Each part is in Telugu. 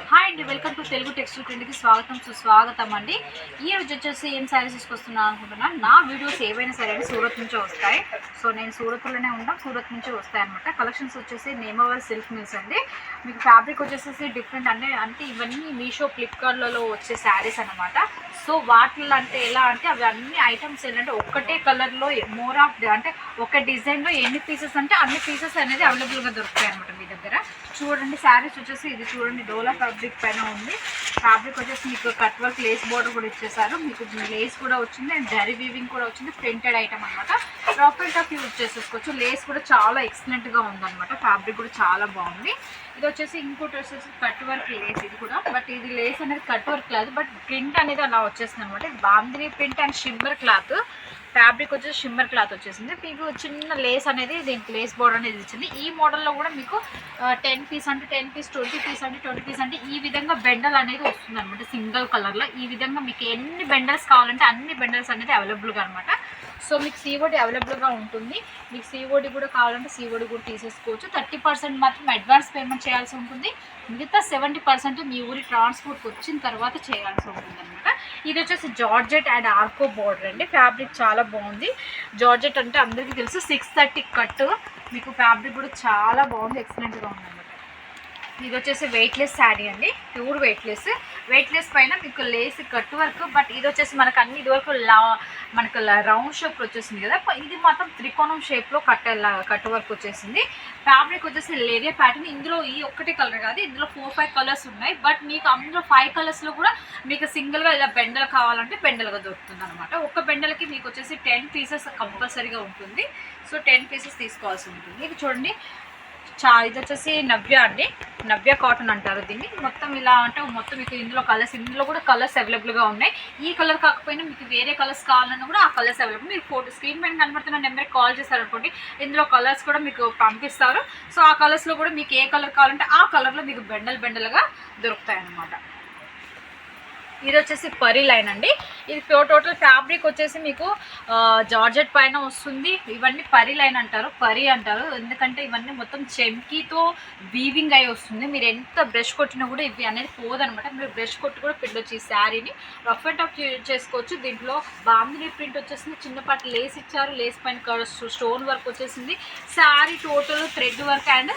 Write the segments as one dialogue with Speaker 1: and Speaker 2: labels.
Speaker 1: హాయ్ అండి, వెల్కమ్ టు తెలుగు టెక్స్టైల్ ట్రెండ్కి స్వాగతం సుస్వాగతం అండి. ఈ రోజు వచ్చేసి ఏం శారీస్ తీసుకొస్తున్నాను అనుకుంటున్నాను. నా వీడియోస్ ఏవైనా సరే సూరత్ నుంచే వస్తాయి. సో నేను సూరత్లోనే ఉంటాను, సూరత్ నుంచి వస్తాయి అనమాట. కలెక్షన్స్ వచ్చేసి నేమవల్ సిల్క్ మిల్స్ అండి. మీకు ఫ్యాబ్రిక్ వచ్చేసి డిఫరెంట్ అంటే ఇవన్నీ మీషో ఫ్లిప్కార్ట్లలో వచ్చే శారీస్ అనమాట. సో వాటిల్లో అంటే ఎలా అంటే అవి అన్ని ఐటమ్స్ ఏంటంటే ఒక్కటే కలర్లో మోర్ ఆఫ్ అంటే ఒక డిజైన్లో ఎన్ని పీసెస్ అంటే అన్ని పీసెస్ అనేది అవైలబుల్గా దొరుకుతాయి అనమాట మీ దగ్గర. చూడండి శారీస్ వచ్చేసి ఇది చూడండి, డోలా ఫ్యాబ్రిక్ పైన ఉంది. ఫ్యాబ్రిక్ వచ్చేసి మీకు కట్ వర్క్ లేస్ బోర్డర్ కూడా ఇచ్చేసారు. మీకు లేస్ కూడా వచ్చింది అండ్ జరీ వీవింగ్ కూడా వచ్చింది. ప్రింటెడ్ ఐటమ్ అనమాట. రఫ్ అండ్ టఫ్ యూజ్ చేసేసుకోవచ్చు. లేస్ కూడా చాలా ఎక్సలెంట్గా ఉందన్నమాట. ఫ్యాబ్రిక్ కూడా చాలా బాగుంది. ఇది వచ్చేసి ఇంకోటి వచ్చేసి కట్ వర్క్ లేస్. ఇది కూడా బట్ ఇది లేస్ అనేది కట్ వర్క్ లేదు, బట్ ప్రింట్ అనేది అలా వచ్చేసింది అనమాట. ఇది bandhani print and shimmer cloth. Fabric వచ్చేసి షిమ్మర్ క్లాత్ వచ్చేసింది. మీకు చిన్న లేస్ అనేది దీనికి లేస్ బోర్డర్ అనేది ఇచ్చింది. ఈ మోడల్లో కూడా మీకు 10 పీస్ అంటే 10 పీస్, 20 పీస్ అంటే 20 పీస్ అంటే ఈ విధంగా బెండల్ అనేది వస్తుంది అనమాట. సింగిల్ కలర్లో ఈ విధంగా మీకు ఎన్ని బెండల్స్ కావాలంటే అన్ని బెండల్స్ అనేది అవైలబుల్గా అనమాట. సో మీకు సిఓడి అవైలబుల్గా ఉంటుంది. మీకు సిఓడి కూడా కావాలంటే సిఓడి కూడా తీసేసుకోవచ్చు. 30% మాత్రం అడ్వాన్స్ పేమెంట్ చేయాల్సి ఉంటుంది. మిగతా 70% మీ ఊరి ట్రాన్స్పోర్ట్కి వచ్చిన తర్వాత చేయాల్సి ఉంటుంది అనమాట. ఇది వచ్చేసి జార్జెట్ అండ్ ఆర్కో బోర్డర్ అండి. ఫ్యాబ్రిక్ చాలా బాగుంది. జార్జెట్ అంటే అందరికీ తెలుసు 630 కట్. మీకు ఫ్యాబ్రిక్ కూడా చాలా బాగుంది, ఎక్సలెంట్గా ఉంది. ఇది వచ్చేసి వెయిట్లెస్ శారీ అండి, ప్యూర్ వెయిట్లెస్ పైన మీకు లేస్ కట్ వర్క్. బట్ ఇది వచ్చేసి మనకు అన్ని ఇదివరకు మనకు రౌండ్ షేప్ వచ్చేసింది కదా, ఇది మాత్రం త్రికోణం షేప్లో కట్ వర్క్ వచ్చేసింది. ఫ్యాబ్రిక్ వచ్చేసి లేరియా ప్యాటర్న్. ఇందులో ఈ ఒక్కటే కలర్ కాదు, ఇందులో 4-5 కలర్స్ ఉన్నాయి. బట్ మీకు అందులో 5 కలర్స్లో కూడా మీకు సింగిల్గా ఇలా బెండల్ కావాలంటే బెండల్గా దొరుకుతుంది అనమాట. ఒక బెండల్కి మీకు వచ్చేసి 10 పీసెస్ కంపల్సరీగా ఉంటుంది. సో 10 పీసెస్ తీసుకోవాల్సి ఉంటుంది. ఇది చూడండి, ఇది వచ్చేసి నవ్య అండి, నవ్య కాటన్ అంటారు దీన్ని. మొత్తం ఇలా అంటే మొత్తం మీకు ఇందులో కూడా కలర్స్ అవైలబుల్గా ఉన్నాయి. ఈ కలర్ కాకపోయినా మీకు వేరే కలర్స్ కావాలన్నా కూడా ఆ కలర్స్ అవైలబుల్. మీరు ఫోటో స్క్రీన్ పైన కనబడుతున్న నెంబర్కి కాల్ చేశారనుకోండి, ఇందులో కలర్స్ కూడా మీకు పంపిస్తారు. సో ఆ కలర్స్లో కూడా మీకు ఏ కలర్ కావాలంటే ఆ కలర్లో మీకు బెండల్గా దొరుకుతాయి అన్నమాట. ఇది వచ్చేసి పరీ లైన్ అండి. ఇది టోటల్ ఫ్యాబ్రిక్ వచ్చేసి మీకు జార్జెట్ పైన వస్తుంది. ఇవన్నీ పరీ లైన్ అంటారు, పరీ అంటారు, ఎందుకంటే ఇవన్నీ మొత్తం చెమ్కీతో వీవింగ్ అయి వస్తుంది. మీరు ఎంత బ్రష్ కొట్టినా కూడా ఇవి అనేది పోదనమాట. మీరు బ్రష్ కొట్టి కూడా పిండొచ్చు. ఈ శారీని రఫ్ అండ్ టఫ్ చేసుకోవచ్చు. దీంట్లో బాందిని ప్రింట్ వచ్చేసింది, చిన్నపాటి లేస్ ఇచ్చారు, లేస్ పైన స్టోన్ వర్క్ వచ్చేసింది. Saree total thread work and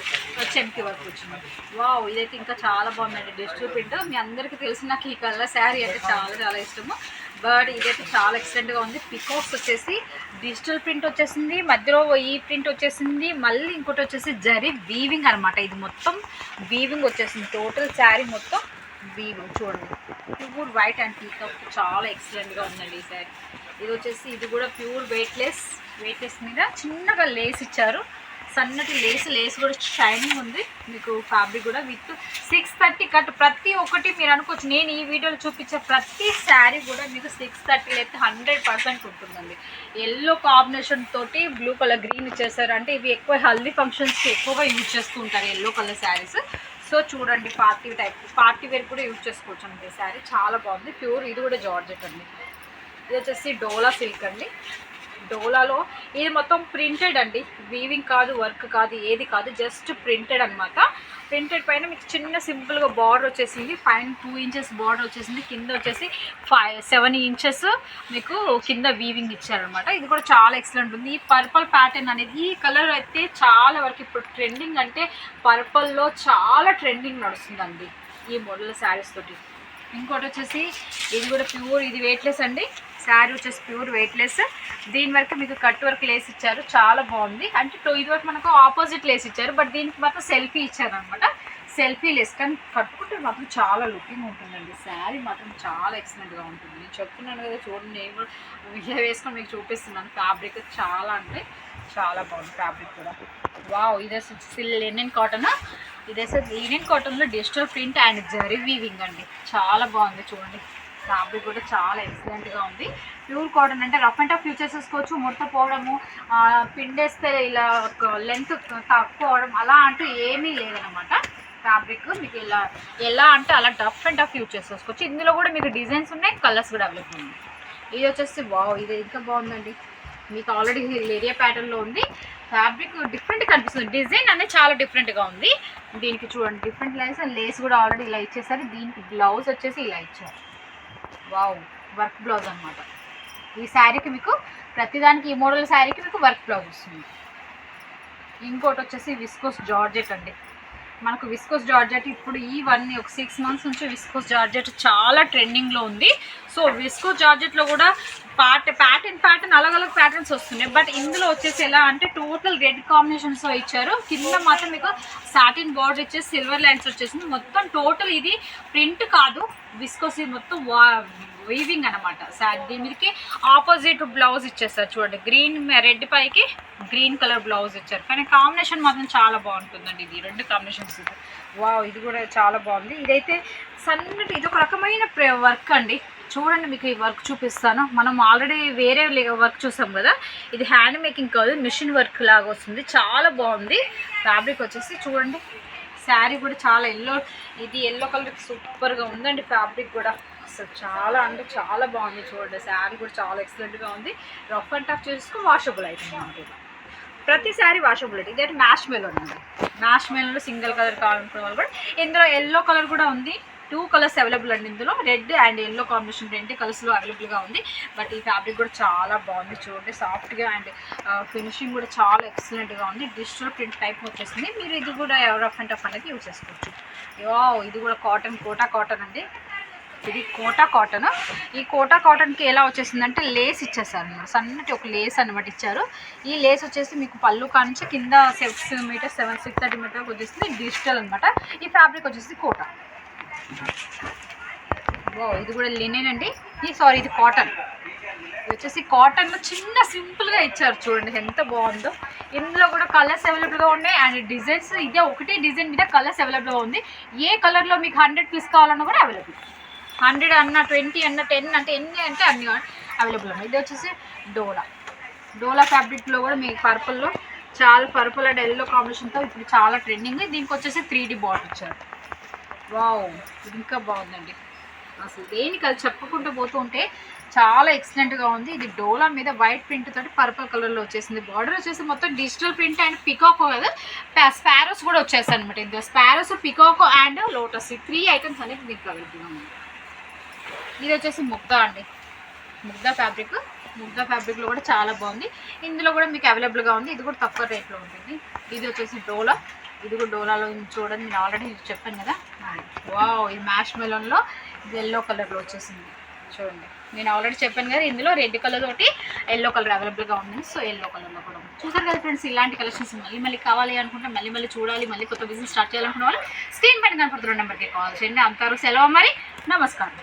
Speaker 1: chamki work వచ్చింది. వావ్, ఇదైతే ఇంకా చాలా బాగుందండి. డిజిటల్ ప్రింట్ మీ అందరికీ తెలిసి నాకు ఈ కలర్ శారీ అంటే చాలా ఇష్టము. బట్ ఇదైతే చాలా ఎక్సలెంట్గా ఉంది. పికాక్స్ వచ్చేసి డిజిటల్ ప్రింట్ వచ్చేసింది, మధ్యలో ఈ ప్రింట్ వచ్చేసింది, మళ్ళీ ఇంకోటి వచ్చేసి జరీ వీవింగ్ అనమాట. ఇది మొత్తం వీవింగ్ వచ్చేసింది. టోటల్ శారీ మొత్తం వీవింగ్ చూడండి. ప్యూర్ వైట్ అండ్ పీకాక్ చాలా ఎక్సలెంట్గా ఉందండి ఈ శారీ. ఇది వచ్చేసి ఇది కూడా ప్యూర్ వెయిట్లెస్ మీద చిన్నగా లేస్ ఇచ్చారు. సన్నటి లేస్ కూడా షైనింగ్ ఉంది. మీకు ఫ్యాబ్రిక్ కూడా విత్ 630 కట్. ప్రతి ఒక్కటి మీరు అనుకోవచ్చు, నేను ఈ వీడియోలో చూపించే ప్రతి శారీ కూడా మీకు 630 అయితే 100% ఉంటుందండి. ఎల్లో కాంబినేషన్ తోటి బ్లూ కలర్ గ్రీన్ ఇచ్చేసారు. అంటే ఇవి ఎక్కువ హల్దీ ఫంక్షన్స్కి ఎక్కువగా యూజ్ చేస్తూ ఉంటారు ఎల్లో కలర్ శారీస్. సో చూడండి, పార్టీ వేర్ కూడా యూజ్ చేసుకోవచ్చు అండి. శారీ చాలా బాగుంది. ప్యూర్ ఇది కూడా జార్జెట్ అండి. ఇది వచ్చేసి డోలా సిల్క్ అండి. డోలాలో ఇది మొత్తం ప్రింటెడ్ అండి, వీవింగ్ కాదు, వర్క్ కాదు, ఏది కాదు, జస్ట్ ప్రింటెడ్ అనమాట. ప్రింటెడ్ పైన మీకు చిన్న సింపుల్గా బార్డర్ వచ్చేసింది. పైన 2 ఇంచెస్ బార్డర్ వచ్చేసింది, కింద వచ్చేసి 7 ఇంచెస్ మీకు కింద వీవింగ్ ఇచ్చారనమాట. ఇది కూడా చాలా ఎక్సలెంట్ ఉంది. ఈ పర్పుల్ ప్యాటర్న్ అనేది, ఈ కలర్ అయితే చాలా వరకు ఇప్పుడు ట్రెండింగ్, అంటే పర్పుల్లో చాలా ట్రెండింగ్ నడుస్తుందండి ఈ మోడల్ శారీస్ తోటి. ఇంకోటి వచ్చేసి ఇది కూడా ప్యూర్, ఇది వెయిట్లెస్ అండి. శారీ వచ్చేసి ప్యూర్ వెయిట్లెస్. దీని వరకు మీకు కట్ వర్క్ లేస్ ఇచ్చారు, చాలా బాగుంది. అంటే ఇది వరకు మనకు ఆపోజిట్ లేస్ ఇచ్చారు, బట్ దీనికి మాత్రం సెల్ఫీ ఇచ్చారు అనమాట. సెల్ఫీ లేస్ కానీ కట్టుకుంటే మాత్రం చాలా లుకింగ్ ఉంటుందండి. శారీ మాత్రం చాలా ఎక్సలెంట్గా ఉంటుంది. నేను చెప్తున్నాను కదా, చూడండి, నేను కూడా వీడియో వేసుకొని మీకు చూపిస్తున్నాను. ఫ్యాబ్రిక్ చాలా అంటే చాలా బాగుంది ఫ్యాబ్రిక్ కూడా. వావ్, ఇది వచ్చేసి లెనిన్ కాటన్. ఇదేసే లెనిన్ కాటన్లో digital print and zari weaving అండి. చాలా బాగుంది చూడండి. ఫ్యాబ్రిక్ కూడా చాలా ఎక్సలెంట్గా ఉంది. ప్యూర్ కాటన్ అంటే రఫ్ అండ్ టఫ్ యూజ్ చేసేసుకోవచ్చు. ముడత పోవడము, పిండేస్తే ఇలా లెంత్ తక్కువ అవడం అలా అంటూ ఏమీ లేదనమాట. ఫ్యాబ్రిక్ మీకు ఎలా అంటే అలా రఫ్ అండ్ టఫ్ యూజ్ చేసేసుకోవచ్చు. ఇందులో కూడా మీకు డిజైన్స్ ఉన్నాయి, కలర్స్ కూడా అవైలబుల్ ఉన్నాయి. ఇది వచ్చేసి వావ్, ఇది ఇంకా బాగుందండి. మీకు ఆల్రెడీ లేరియా ప్యాటర్న్లో ఉంది. ఫ్యాబ్రిక్ డిఫరెంట్ కనిపిస్తుంది, డిజైన్ అనేది చాలా డిఫరెంట్గా ఉంది. దీనికి చూడండి డిఫరెంట్ లైన్స్, లేస్ కూడా ఆల్రెడీ ఇలా ఇచ్చేసారు. దీనికి బ్లౌజ్ వచ్చేసి ఇలా ఇచ్చారు. వావ్, వర్క్ బ్లౌజ్ అనమాట. ఈ శారీకి మీకు ప్రతిదానికి, ఈ మోడల్ శారీకి మీకు వర్క్ బ్లౌజ్ వస్తుంది. ఇంకోటి వచ్చేసి విస్కోస్ జార్జెట్ అండి. మనకు విస్కోస్ జార్జెట్ ఇప్పుడు ఒక 6 months నుంచి విస్కోస్ జార్జెట్ చాలా ట్రెండింగ్లో ఉంది. సో విస్కోస్ జార్జెట్లో కూడా ప్యాటర్న్ అలగ్ ప్యాటర్న్స్ వస్తున్నాయి. బట్ ఇందులో వచ్చేసి ఎలా అంటే టోటల్ రెడ్ కాంబినేషన్స్లో ఇచ్చారు. కింద మాత్రం మీకు సాటిన్ బార్డర్ ఇచ్చేసి సిల్వర్ లైన్స్ వచ్చేసింది. మొత్తం టోటల్ ఇది ప్రింట్ కాదు, విస్కోస్ మొత్తం వీవింగ్ అనమాట. దీని మీదకి ఆపోజిట్ బ్లౌజ్ ఇచ్చేస్తారు. చూడండి గ్రీన్ రెడ్ పైకి గ్రీన్ కలర్ బ్లౌజ్ ఇచ్చారు. కానీ కాంబినేషన్ మాత్రం చాలా బాగుంటుందండి. ఇది 2 కాంబినేషన్స్. వావ్, ఇది కూడా చాలా బాగుంది. ఇదైతే సన్నటి, ఇది ఒక రకమైన వర్క్ అండి. చూడండి మీకు ఈ వర్క్ చూపిస్తాను. మనం ఆల్రెడీ వేరే వర్క్ చూసాం కదా, ఇది హ్యాండ్ మేకింగ్ కాదు, మిషన్ వర్క్ లాగా వస్తుంది. చాలా బాగుంది. ఫ్యాబ్రిక్ వచ్చేసి చూడండి, శారీ కూడా చాలా ఎల్లో కలర్ సూపర్గా ఉందండి. ఫ్యాబ్రిక్ కూడా అసలు చాలా అంటే చాలా బాగుంది. చూడండి శారీ కూడా చాలా ఎక్సలెంట్గా ఉంది. రఫ్ అండ్ టఫ్ చేసుకు వాషబుల్ అవుతుంది మనకి. ప్రతి శారీ వాషబుల్ అయితే. ఇదైతే మ్యాష్ మెలో ఉంది. మ్యాష్ మెలోలో సింగిల్ కలర్ కావాలనుకునే వాళ్ళు కూడా, ఇందులో ఎల్లో కలర్ కూడా ఉంది. 2 కలర్స్ అవైలబుల్ అండి. ఇందులో రెడ్ అండ్ ఎల్లో కాంబినేషన్ 2 కలర్స్లో అవైలబుల్గా ఉంది. బట్ ఈ ఫ్యాబ్రిక్ కూడా చాలా బాగుంది. చూడండి సాఫ్ట్గా అండ్ ఫినిషింగ్ కూడా చాలా ఎక్సలెంట్గా ఉంది. డిజిటల్ ప్రింట్ టైప్ వచ్చేసింది. మీరు ఇది కూడా రఫ్ అండ్ టఫ్ అనేది యూజ్ చేసుకోవచ్చు. ఇది కూడా కోటా కాటన్ అండి. ఇది కోటా కాటన్. ఈ కోటా కాటన్కి ఎలా వచ్చేసిందంటే లేస్ ఇచ్చేసారు అనమాట. సన్నటి ఒక లేస్ అనమాట ఇచ్చారు. ఈ లేస్ వచ్చేసి మీకు పళ్ళు కానించి కింద 6 మీటర్స్ 630 మీటర్కి వచ్చేసి డిజిటల్ అనమాట. ఈ ఫ్యాబ్రిక్ వచ్చేసి కోటా. ఇది కూడా లినెన్ అండి. ఇది కాటన్. ఇది వచ్చేసి కాటన్లో చిన్న సింపుల్గా ఇచ్చారు. చూడండి ఎంత బాగుందో. ఇందులో కూడా కలర్స్ అవైలబుల్గా ఉన్నాయి అండ్ డిజైన్స్ ఇదే ఒకటే డిజైన్ మీద కలర్స్ అవైలబుల్గా ఉంది. ఏ కలర్లో మీకు 100 పీస్ కావాలన్నా కూడా అవైలబుల్. 100 అన్న 20 అన్న 10 అంటే ఎన్ని అంటే అన్ని అవైలబుల్ ఉన్నాయి. ఇది వచ్చేసి డోలా ఫ్యాబ్రిక్లో కూడా మీకు పర్పుల్లో చాలా పర్పుల్ అండ్ ఎల్లో కాంబినేషన్తో ఇప్పుడు చాలా ట్రెండింగ్. దీనికి వచ్చేసి 3D బార్డర్ ఇచ్చారు. వావ్, ఇది ఇంకా బాగుందండి. అసలు దేనికి అది చెప్పుకుంటూ పోతూ ఉంటే చాలా ఎక్సలెంట్గా ఉంది. ఇది డోలా మీద వైట్ ప్రింట్ తోటి పర్పుల్ కలర్లో వచ్చేసింది. బార్డర్ వచ్చేసి మొత్తం డిజిటల్ ప్రింట్ అండ్ పికాకో కదా, స్పారోస్ కూడా వచ్చేసాయి అనమాట. ఇందులో స్పారోస్, పికాకో అండ్ లోటస్ 3 ఐటమ్స్ అనేది మీకు అవైలబుల్గా ఉంది. ఇది వచ్చేసి ముగ్దా అండి. ముగ్దా ఫ్యాబ్రిక్లో కూడా చాలా బాగుంది. ఇందులో కూడా మీకు అవైలబుల్గా ఉంది. ఇది కూడా తక్కువ రేట్లో ఉంటుంది. ఇది వచ్చేసి డోలా. ఇది కూడా డోలాలో చూడండి, నేను ఆల్రెడీ చెప్పాను కదా. వావ్, ఇది మ్యాష్ మెలోన్లో ఎల్లో కలర్లో వచ్చేసింది. చూడండి నేను ఆల్రెడీ చెప్పాను కదా, ఇందులో రెడ్ కలర్ తోటి ఎల్లో కలర్ అవైలబుల్గా ఉంది. సో ఎల్లో కలర్లో కూడా చూసారు కదా ఫ్రెండ్స్. ఇలాంటి కలెక్షన్స్ మళ్ళీ కావాలి అనుకుంటే, మళ్ళీ చూడాలి, మళ్ళీ కొత్త బిజినెస్ స్టార్ట్ చేయాలనుకున్న వాళ్ళు స్క్రీన్ పైన కనపడుతున్న నెంబర్కి కాల్ చేయండి. అంతారు సెలవు మరి. నమస్కారం.